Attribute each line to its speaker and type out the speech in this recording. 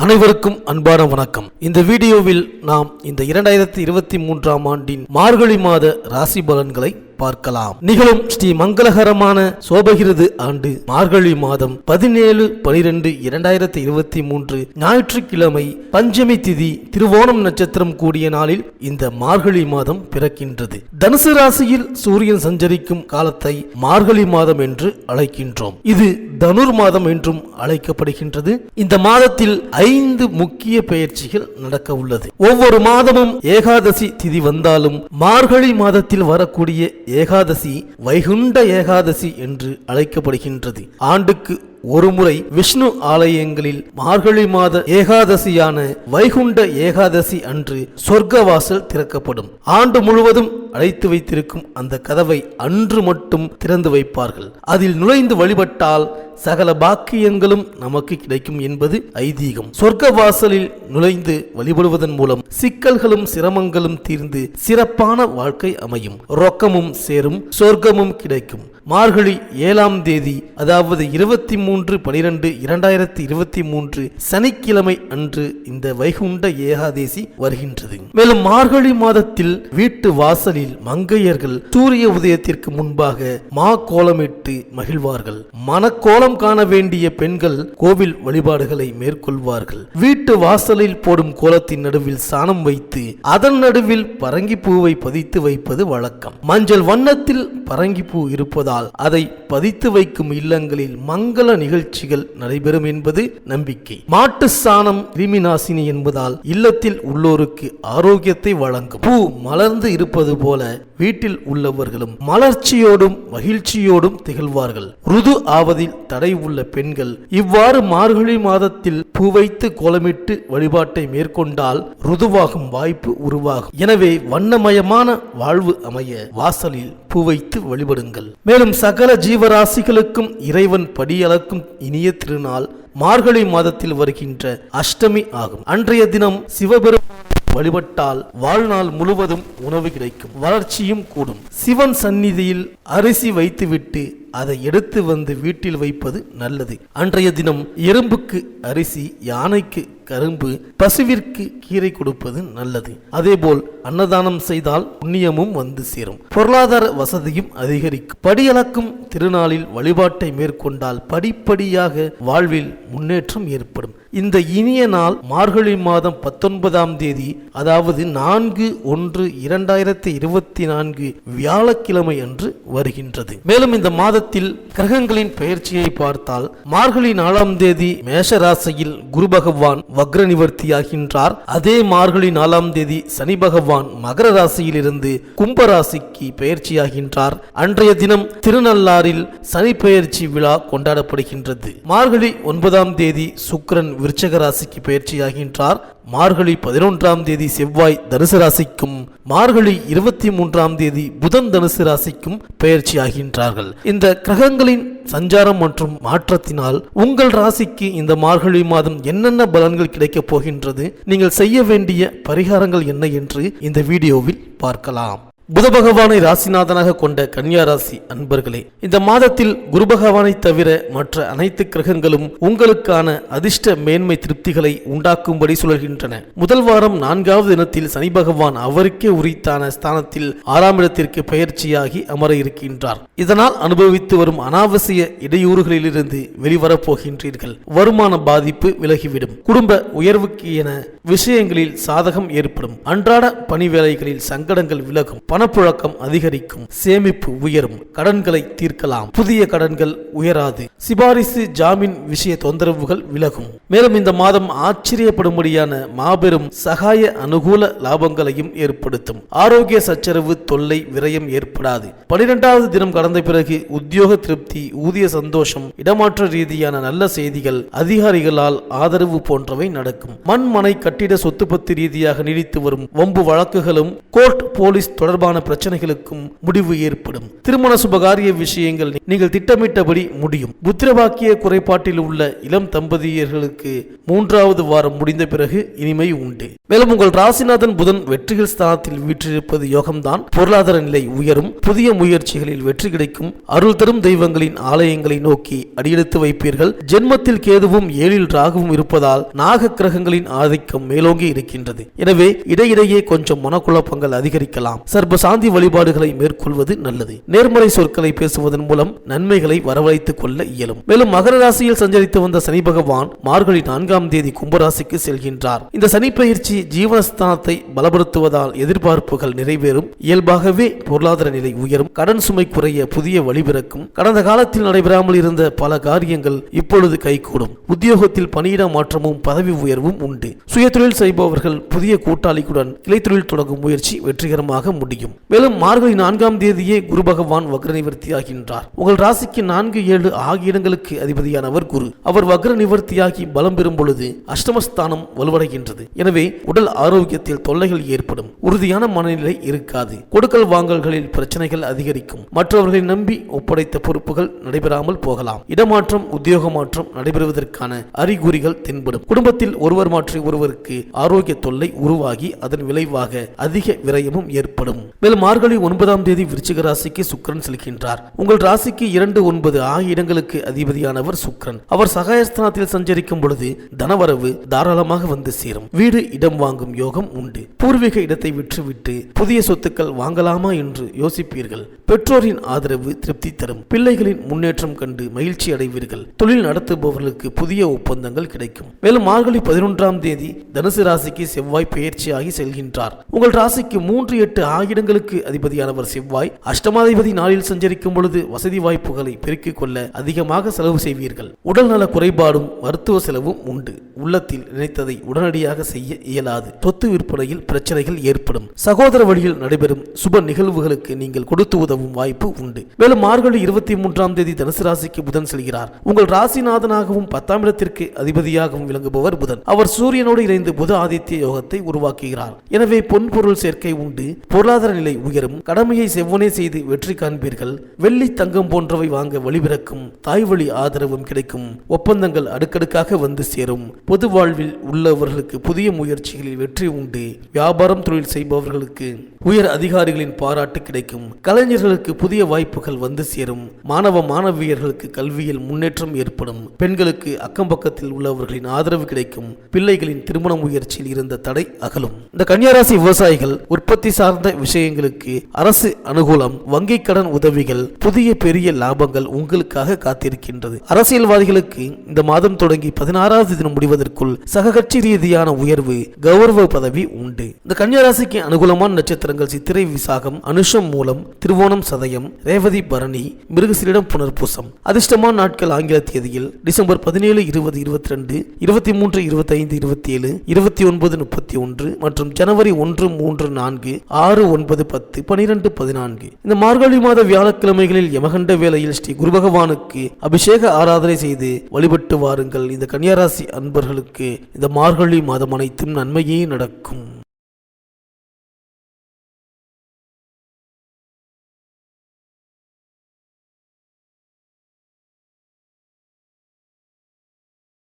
Speaker 1: அனைவருக்கும் அன்பான வணக்கம். இந்த வீடியோவில் நாம் இந்த 2023ஆம் ஆண்டின் மார்கழி மாத ராசி பலன்களை பார்க்கலாம். நிகழும் ஸ்ரீ மங்களகரமான சோபகிருது ஆண்டு மார்கழி மாதம் 17/12/2023 ஞாயிற்றுக்கிழமை பஞ்சமி திதி திருவோணம் நட்சத்திரம் கூடிய நாளில் இந்த மார்கழி மாதம் பிறக்கின்றது. தனுசு ராசியில் சூரியன் சஞ்சரிக்கும் காலத்தை மார்கழி மாதம் என்று அழைக்கின்றோம். இது தனுர் மாதம் என்றும் அழைக்கப்படுகின்றது. இந்த மாதத்தில் 5 முக்கிய பெயர்ச்சிகள் நடக்க உள்ளது. ஒவ்வொரு மாதமும் ஏகாதசி திதி வந்தாலும் மார்கழி மாதத்தில் வரக்கூடிய ஏகாதசி வைகுண்ட ஏகாதசி என்று அழைக்கப்படுகின்றது. ஆண்டுக்கு ஒருமுறை விஷ்ணு ஆலயங்களில் மார்கழி மாத ஏகாதசியான வைகுண்ட ஏகாதசி அன்று சொர்க்கவாசல் திறக்கப்படும். ஆண்டு முழுவதும் அடைத்து வைத்திருக்கும் அந்த கதவை அன்று மட்டும் திறந்து வைப்பார்கள். அதில் நுழைந்து வழிபட்டால் சகல பாக்கியங்களும் நமக்கு கிடைக்கும் என்பது ஐதீகம். சொர்க்க வாசலில் நுழைந்து வழிபடுவதன் மூலம் சிக்கல்களும் சிரமங்களும் தீர்ந்து சிறப்பான வாழ்க்கை அமையும். ரொக்கமும் சேரும், சொர்க்கமும் கிடைக்கும். மார்கழி 7ஆம் தேதி, அதாவது 23/12/2023 சனிக்கிழமை அன்று இந்த வைகுண்ட ஏகாதசி வருகின்றது. மேலும் மார்கழி மாதத்தில் வீட்டு வாசலில் மங்கையர்கள் சூரிய உதயத்திற்கு முன்பாக மா கோலமிட்டு மகிழ்வார்கள். மனக்கோலம் காண வேண்டிய பெண்கள் கோவில் வழிபாடுகளை மேற்கொள்வார்கள். வீட்டு வாசலில் போடும் கோலத்தின் நடுவில் சாணம் வைத்து அதன் நடுவில் பரங்கி பூவை பதித்து வைப்பது வழக்கம். மஞ்சள் வண்ணத்தில் பரங்கி பூ இருப்பதால் அதை பதித்து வைக்கும் இல்லங்களில் மங்கள நிகழ்ச்சிகள் நடைபெறும் என்பது நம்பிக்கை. மாட்டு சாணம் கிருமி நாசினி என்பதால் இல்லத்தில் உள்ளோருக்கு ஆரோக்கியத்தை வழங்கும். பூ மலர்ந்து இருப்பது போல வீட்டில் உள்ளவர்களும் மலர்ச்சியோடும் மகிழ்ச்சியோடும் திகழ்வார்கள். ருது ஆவதில் தடை உள்ள பெண்கள் இவ்வாறு மார்கழி மாதத்தில் பூ வைத்து கோலமிட்டு வழிபாட்டை மேற்கொண்டால் ருதுவாகும் வாய்ப்பு உருவாகும். எனவே வண்ணமயமான வாழ்வு அமைய வாசலில் பூ வைத்து வழிபடுங்கள். மேலும் சகல ஜீவராசிகளுக்கும் இறைவன் படியளக்கும் இனிய திருநாள் மார்கழி மாதத்தில் வருகின்ற அஷ்டமி ஆகும். அன்றைய தினம் சிவபெருமான் வழிபட்டால் வாழ்நாள் முழுவதும் உணவு கிடைக்கும், வளர்ச்சியும் கூடும். சிவன் சந்நிதியில் அரிசி வைத்துவிட்டு அதை எடுத்து வந்து வீட்டில் வைப்பது நல்லது. அன்றைய தினம் எறும்புக்கு அரிசி, யானைக்கு கரும்பு, பசுவிற்கு கீரை கொடுப்பது நல்லது. அதேபோல் அன்னதானம் செய்தால் புண்ணியமும் வந்து சேரும், பொருளாதார வசதியும் அதிகரிக்கும். படியளக்கும் திருநாளில் வழிபாட்டை மேற்கொண்டால் படிப்படியாக வாழ்வில் முன்னேற்றம் ஏற்படும். இந்த இனிய நாள் மார்கழி மாதம் 19ஆம் தேதி, அதாவது 4/1/2024 வியாழக்கிழமை அன்று வருகின்றது. மேலும் இந்த மாதத்தில் கிரகங்களின் பெயர்ச்சியை பார்த்தால் மார்கழி 4ஆம் தேதி மேஷ ராசியில் குரு பகவான் வக்ர நிவர்த்தியாகின்றார். அதே மார்கழி 4ஆம் தேதி சனி பகவான் மகர ராசியில் இருந்து கும்ப ராசிக்கு பெயர்ச்சியாகின்றார். அன்றைய தினம் திருநள்ளாறில் சனி பெயர்ச்சி விழா கொண்டாடப்படுகின்றது. மார்கழி 9ஆம் தேதி சுக்கிரன் விருச்சக ராசிக்கு பெயர்ச்சியாகின்றார். மார்கழி 11ஆம் தேதி செவ்வாய் தனுசு ராசிக்கும், மார்கழி 23ஆம் தேதி புதன் தனுசு ராசிக்கும் பெயர்ச்சி ஆகின்றார்கள். இந்த கிரகங்களின் சஞ்சாரம் மற்றும் மாற்றத்தினால் உங்கள் ராசிக்கு இந்த மார்கழி மாதம் என்னென்ன பலன்கள் கிடைக்கப் போகின்றது, நீங்கள் செய்ய வேண்டிய பரிகாரங்கள் என்ன என்று இந்த வீடியோவில் பார்க்கலாம். புத பகவானை ராசிநாதனாக கொண்ட கன்னியா ராசி அன்பர்களே, இந்த மாதத்தில் குரு பகவானை தவிர மற்ற அனைத்து கிரகங்களும் உங்களுக்கான அதிர்ஷ்ட மேன்மை திருப்திகளை உண்டாக்கும்படி சுழல்கின்றன. முதல் வாரம் 4வது தினத்தில் சனி பகவான் அவருக்கே உரித்தான ஸ்தானத்தில் 6ஆம் இடத்திற்கு பெயர்ச்சியாகி அமர இருக்கின்றார். இதனால் அனுபவித்து வரும் அனாவசிய இடையூறுகளிலிருந்து வெளிவரப் போகின்றீர்கள். வருமான பாதிப்பு விலகிவிடும். குடும்ப உயர்வுக்கு என விஷயங்களில் சாதகம் ஏற்படும். அன்றாட பணி வேலைகளில் சங்கடங்கள் விலகும். பணப்புழக்கம் அதிகரிக்கும். சேமிப்பு உயரும். கடன்களை தீர்க்கலாம். புதிய கடன்கள் உயராது. சிபாரிசு ஜாமீன் விஷய தொந்தரவுகள் விலகும். மேலும் இந்த மாதம் ஆச்சரியப்படும்படியான மாபெரும் சகாய அனுகூல லாபங்களையும் ஏற்படுத்தும். ஆரோக்கிய சச்சரவு, தொல்லை, விரயம் ஏற்படாது. 12வது தினம் கடந்த பிறகு உத்தியோக திருப்தி, ஊதிய சந்தோஷம், இடமாற்ற ரீதியான நல்ல செய்திகள், அதிகாரிகளால் ஆதரவு போன்றவை நடக்கும். மண், மனை, கட்டிட, சொத்து பத்து ரீதியாக நீடித்து வரும் வம்பு வழக்குகளும் கோர்ட், போலீஸ் தொடர்பான தொடர்பான பிரச்சனைகளுக்கும் முடிவு ஏற்படும். திருமண சுபகாரிய விஷயங்கள் நீங்கள் திட்டமிட்டபடி முடியும். புத்திரபாக்கிய குறைபாட்டில் உள்ள இளம் தம்பதியர்களுக்கு 3வது வாரம் முடிந்த பிறகு இனிமை உண்டு. மேலும் உங்கள் ராசிநாதன் புதன் வெற்றிகள் ஸ்தானத்தில் வீற்றிருப்பது யோகம்தான். பொருளாதார நிலை உயரும். புதிய முயற்சிகளில் வெற்றி கிடைக்கும். அருள் தரும் தெய்வங்களின் ஆலயங்களை நோக்கி அடியெடுத்து வைப்பீர்கள். ஜென்மத்தில் கேதுவும் 7ல் ராகுவும் இருப்பதால் நாக கிரகங்களின் ஆதிக்கம் மேலோங்கி இருக்கின்றது. எனவே இடையிடையே கொஞ்சம் மனக்குழப்பங்கள் அதிகரிக்கலாம். சர்ப சாந்தி வழிபாடுகளை மேற்கொள்வது நல்லது. நேர்மறை சொற்களை பேசுவதன் மூலம் நன்மைகளை வரவழைத்துக் கொள்ள இயலும். மேலும் மகர ராசியில் சஞ்சரித்து வந்த சனி பகவான் மார்கழி 4ஆம் தேதி கும்பராசிக்கு செல்கின்றார். இந்த சனி பயிற்சி ஜீவனஸ்தானத்தை பலப்படுத்துவதால் எதிர்பார்ப்புகள் நிறைவேறும். இயல்பாகவே பொருளாதார நிலை உயரும். கடன் சுமை குறைய புதிய வழிபிறக்கும். கடந்த காலத்தில் நடைபெறாமல் இருந்த பல காரியங்கள் இப்பொழுது கைகூடும். உத்தியோகத்தில் பணியிட மாற்றமும் பதவி உயர்வும் உண்டு. சுயதொழில் செய்பவர்கள் புதிய கூட்டாளிகளுடன் கிளைத்தொழில் தொடங்கும் முயற்சி வெற்றிகரமாக முடியும். மேலும் மார்கழி 4ஆம் தேதியே குரு பகவான் வக்ர நிவர்த்தியாகின்றார். உங்கள் ராசிக்கு 4, 7 ஆகிய இடங்களுக்கு அதிபதியானவர் குரு. அவர் வக்ர நிவர்த்தியாகி பலம் பெறும் பொழுது அஷ்டமஸ்தானம் வலுவடைகின்றது. எனவே உடல் ஆரோக்கியத்தில் தொல்லைகள் ஏற்படும். உறுதியான மனநிலை இருக்காது. கொடுக்கல் வாங்கல்களில் பிரச்சனைகள் அதிகரிக்கும். மற்றவர்களை நம்பி ஒப்படைத்த பொறுப்புகள் நடைபெறாமல் போகலாம். இடமாற்றம், உத்தியோக மாற்றம் நடைபெறுவதற்கான அறிகுறிகள் தென்படும். குடும்பத்தில் ஒருவர் மாற்றி ஒருவருக்கு ஆரோக்கிய தொல்லை உருவாகி அதன் விளைவாக அதிக விரயமும் ஏற்படும். மேலும் மார்கழி 9ஆம் தேதி விருச்சிக ராசிக்கு சுக்கிரன் செல்கின்றார். உங்கள் ராசிக்கு 2, 9 ஆகிய இடங்களுக்கு அதிபதியானவர் சுக்கிரன். அவர் சகாயஸ்தானத்தில் சஞ்சரிக்கும் பொழுது தனவரவு தாராளமாக வந்து சேரும். வீடு, இடம் வாங்கும் யோகம் உண்டு. பூர்வீக இடத்தை விற்றுவிட்டு புதிய சொத்துக்கள் வாங்கலாமா என்று யோசிப்பீர்கள். பெற்றோரின் ஆதரவு திருப்தி தரும். பிள்ளைகளின் முன்னேற்றம் கண்டு மகிழ்ச்சி அடைவீர்கள். தொழில் நடத்துபவர்களுக்கு புதிய ஒப்பந்தங்கள் கிடைக்கும். மேலும் மார்கழி 11ஆம் தேதி தனுசு ராசிக்கு செவ்வாய் பெயர்ச்சியாகி செல்கின்றார். உங்கள் ராசிக்கு 3, 8 ஆகிய இடங்களுக்கு அதிபதியானவர் செவ்வாய் அஷ்டமாதிபதி நாளில் சஞ்சரிக்கும் பொழுது வசதி வாய்ப்புகளை பெருக்கிக் கொள்ள அதிகமாக செலவு செய்வீர்கள். உடல் நல குறைபாடும் மருத்துவ செலவும் உண்டு. உள்ளத்தில் நினைத்ததை உடனடியாக செய்ய இயலாது. சொத்து விற்பனையில் பிரச்சனைகள் ஏற்படும். சகோதர வழியில் நடைபெறும் சுப நிகழ்வுகளுக்கு நீங்கள் கொடுத்து உதவும் வாய்ப்பு உண்டு. மேலும் மார்கழி 23ஆம் தேதி தனுசு ராசிக்கு புதன் செல்கிறார். உங்கள் ராசிநாதனாகவும் 10ஆம் இடத்திற்கு அதிபதியாகவும் விளங்குபவர் புதன். அவர் சூரியனோடு இணைந்து புத ஆதித்ய யோகத்தை உருவாக்குகிறார். எனவே பொன்பொருள் சேர்க்கை உண்டு. பொருளாதார நிலை உயரும். கடமையை செவ்வனே செய்து வெற்றி காண்பீர்கள். வெள்ளி, தங்கம் போன்றவை வாங்க வழிபிறக்கும். தாய் வழி ஆதரவும் கிடைக்கும். ஒப்பந்தங்கள் அடுக்கடுக்காக வந்து சேரும். பொது வாழ்வில் உள்ளவர்களுக்கு புதிய முயற்சிகளில் வெற்றி உண்டு. வியாபாரம், தொழில் செய்பவர்களுக்கு உயர் அதிகாரிகளின் பாராட்டு கிடைக்கும். கலைஞர்களுக்கு புதிய வாய்ப்புகள் வந்து சேரும். மாணவ மாணவியர்களுக்கு கல்வியில் முன்னேற்றம் ஏற்படும். பெண்களுக்கு அக்கம் பக்கத்தில் உள்ளவர்களின் ஆதரவு கிடைக்கும். பிள்ளைகளின் திருமண முயற்சியில் இருந்த தடை அகலும். இந்த கன்னியாராசி விவசாயிகள் உற்பத்தி சார்ந்த விஷயங்களுக்கு அரசு அனுகூலம், வங்கி கடன் உதவிகள், புதிய பெரிய லாபங்கள் உங்களுக்காக காத்திருக்கின்றது. அரசியல்வாதிகளுக்கு இந்த மாதம் தொடங்கி 16வது தினம் முடிவதற்குள் சககட்சி ரீதியான உயர்வு, கௌரவ பதவி உண்டு. இந்த கன்னியாராசிக்கு அனுகூலமான நட்சத்திரங்கள் சித்திரை, விசாகம், அனுஷம், மூலம், திருவோணம், சதயம், ரேவதி, பரணி, மிருகசீரிடம், புனர்பூசம். அதிர்ஷ்டமான நாட்கள் ஆங்கில தேதியில் டிசம்பர் 17, 20, 22, 23, 25, 27, 29, 31 மற்றும் ஜனவரி 1, 3, 4, 6, 9, 10, 12, 14. இந்த மார்கழி மாத வியாழக்கிழமைகளில் யமகண்ட வேளையில் ஸ்ரீ குரு பகவானுக்கு அபிஷேக ஆராதனை செய்து வழிபட்டு வாருங்கள். இந்த கன்னியாராசி அன்பர்களுக்கு இந்த மார்கழி மாதம் அனைத்தும் நன்மையே நடக்கும்.